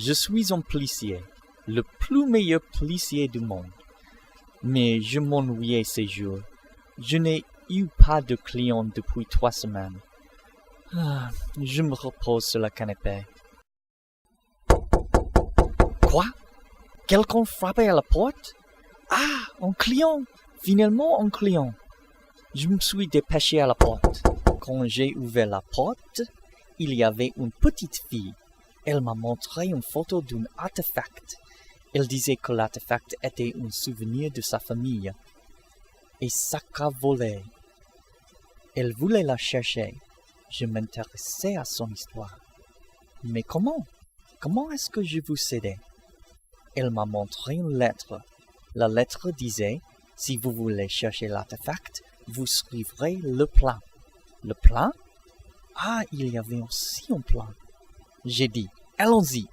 Je suis un policier, le plus meilleur policier du monde. Mais je m'ennuyais ces jours. Je n'ai eu pas de clients depuis 3 semaines. Je me repose sur le canapé. Quoi? Quelqu'un frappait à la porte? Ah, un client! Finalement un client! Je me suis dépêché à la porte. Quand j'ai ouvert la porte, il y avait une petite fille. Elle m'a montré une photo d'un artefact. Elle disait que l'artefact était un souvenir de sa famille. Et ça qu'a volé. Elle voulait la chercher. Je m'intéressais à son histoire. Mais comment? Comment est-ce que je vous aidais? Elle m'a montré une lettre. La lettre disait, si vous voulez chercher l'artefact, vous suivrez le plan. Le plan? Ah, il y avait aussi un plan. J'ai dit, allons-y.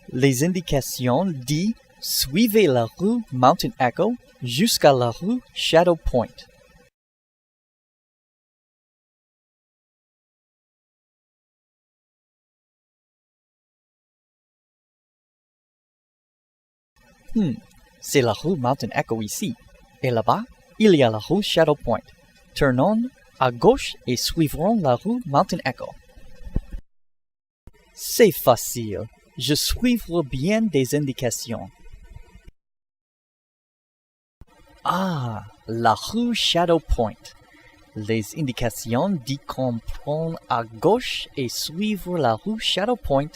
Les indications disent, suivez la rue Mountain Echo jusqu'à la rue Shadow Point. C'est la rue Mountain Echo ici. Et là-bas, il y a la rue Shadow Point. Tournons à gauche et suivrons la rue Mountain Echo. C'est facile. Je suivrai bien des indications. Ah, la rue Shadow Point. Les indications disent qu'on prend à gauche et suivre la rue Shadow Point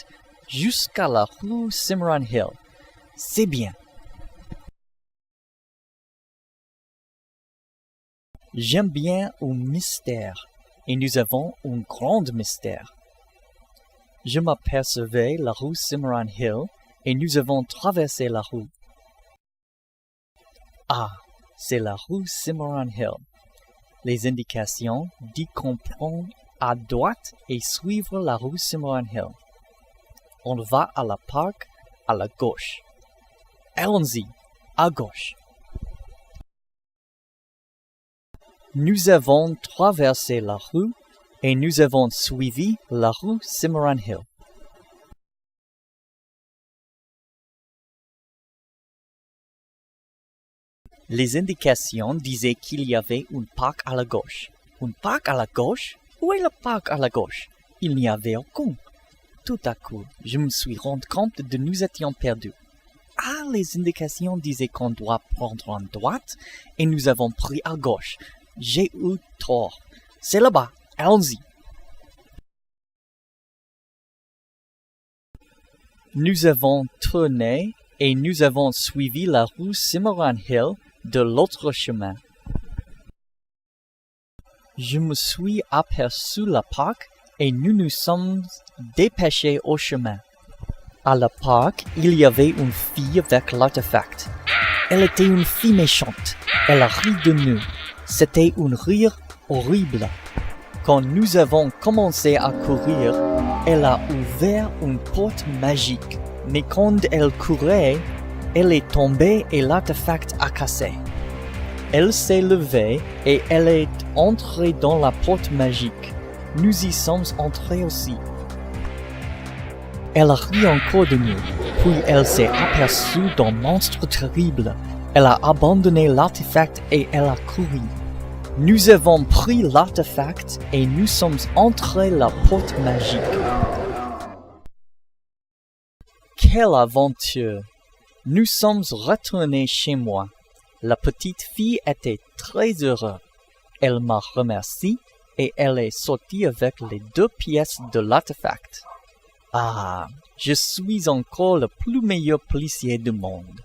jusqu'à la rue Cimarron Hill. C'est bien. J'aime bien un mystère, et nous avons un grand mystère. Je m'apercevais la rue Cimarron Hill, et nous avons traversé la rue. Ah, c'est la rue Cimarron Hill. Les indications disent qu'on prend à droite et suivre la rue Cimarron Hill. On va à la parc à la gauche. Allons-y, à gauche. Nous avons traversé la rue et nous avons suivi la rue Cimarron Hill. Les indications disaient qu'il y avait un parc à la gauche. Un parc à la gauche? Où est le parc à la gauche? Il n'y avait aucun. Tout à coup, je me suis rendu compte que nous étions perdus. Ah, les indications disaient qu'on doit prendre à droite et nous avons pris à gauche. J'ai eu tort. C'est là-bas. Allons-y. Nous avons tourné et nous avons suivi la rue Cimarron Hill de l'autre chemin. Je me suis aperçu le parc et nous nous sommes dépêchés au chemin. À la parc, il y avait une fille avec l'artefact. Elle était une fille méchante. Elle a ri de nous. C'était un rire horrible. Quand nous avons commencé à courir, elle a ouvert une porte magique. Mais quand elle courait, elle est tombée et l'artefact a cassé. Elle s'est levée et elle est entrée dans la porte magique. Nous y sommes entrés aussi. Elle a ri encore de nous, puis elle s'est aperçue d'un monstre terrible. Elle a abandonné l'artefact et elle a couru. Nous avons pris l'artefact et nous sommes entrés la porte magique. Quelle aventure! Nous sommes retournés chez moi. La petite fille était très heureuse. Elle m'a remercié et elle est sortie avec les 2 pièces de l'artefact. Ah, je suis encore le plus meilleur policier du monde.